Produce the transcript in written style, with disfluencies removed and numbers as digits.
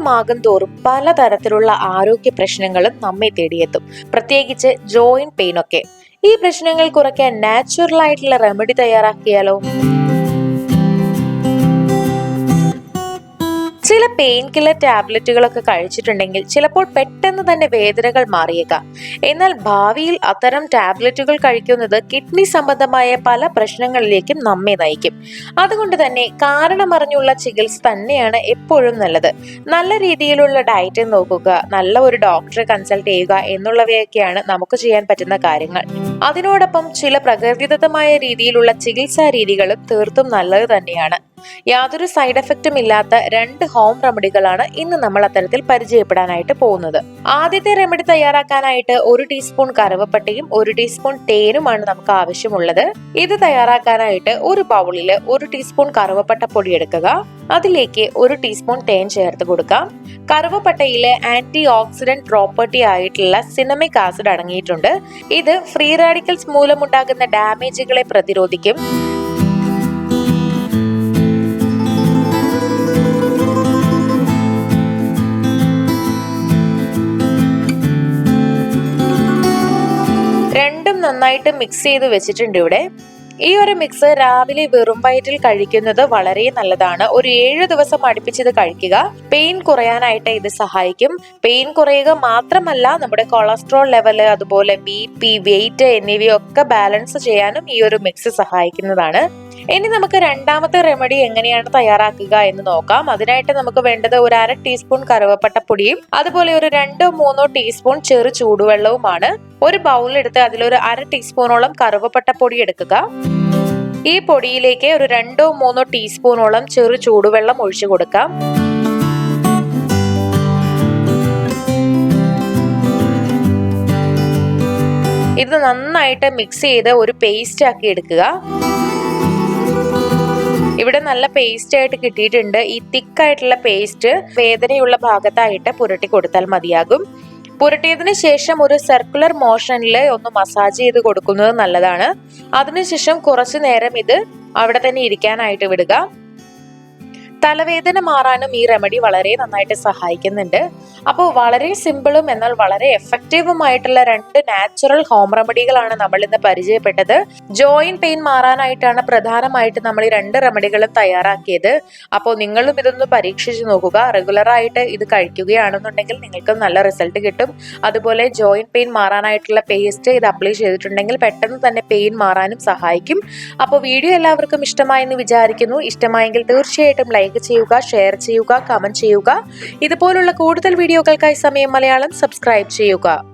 പ്രായമാകും തോറും പലതരത്തിലുള്ള ആരോഗ്യ പ്രശ്നങ്ങളും നമ്മെ തേടിയെത്തും, പ്രത്യേകിച്ച് ജോയിന്റ് പെയിൻ ഒക്കെ. ഈ പ്രശ്നങ്ങൾ കുറയ്ക്കാൻ നാച്ചുറൽ ആയിട്ടുള്ള റെമഡി തയ്യാറാക്കിയാലോ? ചില പെയിൻ കില്ലർ ടാബ്ലറ്റുകളൊക്കെ കഴിച്ചിട്ടുണ്ടെങ്കിൽ ചിലപ്പോൾ പെട്ടെന്ന് തന്നെ വേദനകൾ മാറിയേക്കാം. എന്നാൽ ഭാവിയിൽ അത്തരം ടാബ്ലറ്റുകൾ കഴിക്കുന്നത് കിഡ്നി സംബന്ധമായ പല പ്രശ്നങ്ങളിലേക്കും നമ്മെ നയിക്കും. അതുകൊണ്ട് തന്നെ കാരണമറിഞ്ഞുള്ള ചികിത്സ തന്നെയാണ് എപ്പോഴും നല്ലത്. നല്ല രീതിയിലുള്ള ഡയറ്റ് നോക്കുക, നല്ല ഒരു ഡോക്ടറെ കൺസൾട്ട് ചെയ്യുക എന്നുള്ളവയൊക്കെയാണ് നമുക്ക് ചെയ്യാൻ പറ്റുന്ന കാര്യങ്ങൾ. അതിനോടൊപ്പം ചില പ്രകൃതിദത്തമായ രീതിയിലുള്ള ചികിത്സാ രീതികളും തീർത്തും നല്ലത് തന്നെയാണ്. യാതൊരു സൈഡ് എഫക്റ്റും ഇല്ലാത്ത 2 ഹോം റെമഡികളാണ് ഇന്ന് നമ്മൾ അത്തരത്തിൽ പരിചയപ്പെടാനായിട്ട് പോകുന്നത്. ആദ്യത്തെ റെമഡി തയ്യാറാക്കാനായിട്ട് 1 ടീസ്പൂൺ കറുവപ്പട്ടയും 1 ടീസ്പൂൺ തേനുമാണ് നമുക്ക് ആവശ്യമുള്ളത്. ഇത് തയ്യാറാക്കാനായിട്ട് ഒരു ബൗളില് 1 ടീസ്പൂൺ കറുവപ്പട്ട പൊടി എടുക്കുക. അതിലേക്ക് 1 ടീസ്പൂൺ തേൻ ചേർത്ത് കൊടുക്കാം. കറുവപ്പട്ടയിലെ ആന്റി ഓക്സിഡന്റ് പ്രോപ്പർട്ടി ആയിട്ടുള്ള സിനമിക് ആസിഡ് അടങ്ങിയിട്ടുണ്ട്. ഇത് ഫ്രീ റാഡിക്കൽസ് മൂലമുണ്ടാകുന്ന ഡാമേജുകളെ പ്രതിരോധിക്കും. രണ്ടും നന്നായിട്ട് മിക്സ് ചെയ്ത് വെച്ചിട്ടുണ്ട് ഇവിടെ. ഈ ഒരു മിക്സ് രാവിലെ വെറും വയറ്റിൽ കഴിക്കുന്നത് വളരെ നല്ലതാണ്. ഒരു 7 ദിവസം അടുപ്പിച്ചത് കഴിക്കുക. പെയിൻ കുറയാനായിട്ട് ഇത് സഹായിക്കും. പെയിൻ കുറയുക മാത്രമല്ല, നമ്മുടെ കൊളസ്ട്രോൾ ലെവല്, അതുപോലെ BP, വെയിറ്റ് എന്നിവയൊക്കെ ബാലൻസ് ചെയ്യാനും ഈ ഒരു മിക്സ് സഹായിക്കുന്നതാണ്. ഇനി നമുക്ക് രണ്ടാമത്തെ റെമഡി എങ്ങനെയാണ് തയ്യാറാക്കുക എന്ന് നോക്കാം. അതിനായിട്ട് നമുക്ക് വേണ്ടത് ഒരു 1/2 ടീസ്പൂൺ കറുവപ്പട്ടപ്പൊടിയും അതുപോലെ ഒരു 2-3 ടീസ്പൂൺ ചെറു ചൂടുവെള്ളവുമാണ്. ഒരു ബൗളെടുത്ത് അതിലൊരു 1/2 ടീസ്പൂണോളം കറുവപ്പട്ടപ്പൊടി എടുക്കുക. ഈ പൊടിയിലേക്ക് ഒരു 2-3 ടീസ്പൂണോളം ചെറു ചൂടുവെള്ളം ഒഴിച്ചു കൊടുക്കാം. ഇത് നന്നായിട്ട് മിക്സ് ചെയ്ത് ഒരു പേസ്റ്റ് ആക്കി എടുക്കുക. ഇവിടെ നല്ല പേസ്റ്റ് ആയിട്ട് കിട്ടിയിട്ടുണ്ട്. ഈ തിക്കായിട്ടുള്ള പേസ്റ്റ് വേദനയുള്ള ഭാഗത്തായിട്ട് പുരട്ടി കൊടുത്താൽ മതിയാകും. പുരട്ടിയതിനു ശേഷം ഒരു സർക്കുലർ മോഷനിൽ ഒന്ന് മസാജ് ചെയ്ത് കൊടുക്കുന്നത് നല്ലതാണ്. അതിനുശേഷം കുറച്ചു നേരം ഇത് അവിടെ തന്നെ ഇരിക്കാനായിട്ട് വിടുക. തലവേദന മാറാനും ഈ റെമഡി വളരെ നന്നായിട്ട് സഹായിക്കുന്നുണ്ട്. അപ്പോൾ വളരെ സിമ്പിളും എന്നാൽ വളരെ എഫക്റ്റീവുമായിട്ടുള്ള 2 നാച്ചുറൽ ഹോം റെമഡികളാണ് നമ്മൾ ഇന്ന് പരിചയപ്പെട്ടത്. ജോയിന്റ് പെയിൻ മാറാനായിട്ടാണ് പ്രധാനമായിട്ട് നമ്മൾ ഈ 2 റെമഡികളും തയ്യാറാക്കിയത്. അപ്പോൾ നിങ്ങളും ഇതൊന്ന് പരീക്ഷിച്ച് നോക്കുക. റെഗുലറായിട്ട് ഇത് കഴിക്കുകയാണെന്നുണ്ടെങ്കിൽ നിങ്ങൾക്ക് നല്ല റിസൾട്ട് കിട്ടും. അതുപോലെ ജോയിന്റ് പെയിൻ മാറാനായിട്ടുള്ള പേസ്റ്റ് ഇത് അപ്ലൈ ചെയ്തിട്ടുണ്ടെങ്കിൽ പെട്ടെന്ന് തന്നെ പെയിൻ മാറാനും സഹായിക്കും. അപ്പോൾ വീഡിയോ എല്ലാവർക്കും ഇഷ്ടമായെന്ന് വിചാരിക്കുന്നു. ഇഷ്ടമായെങ്കിൽ തീർച്ചയായിട്ടും ലൈക്ക് ചെയ്യുക, ഷെയർ ചെയ്യുക, കമന്റ് ചെയ്യുക. ഇതുപോലുള്ള കൂടുതൽ വീഡിയോകൾക്കായി സമയം മലയാളം സബ്സ്ക്രൈബ് ചെയ്യുക.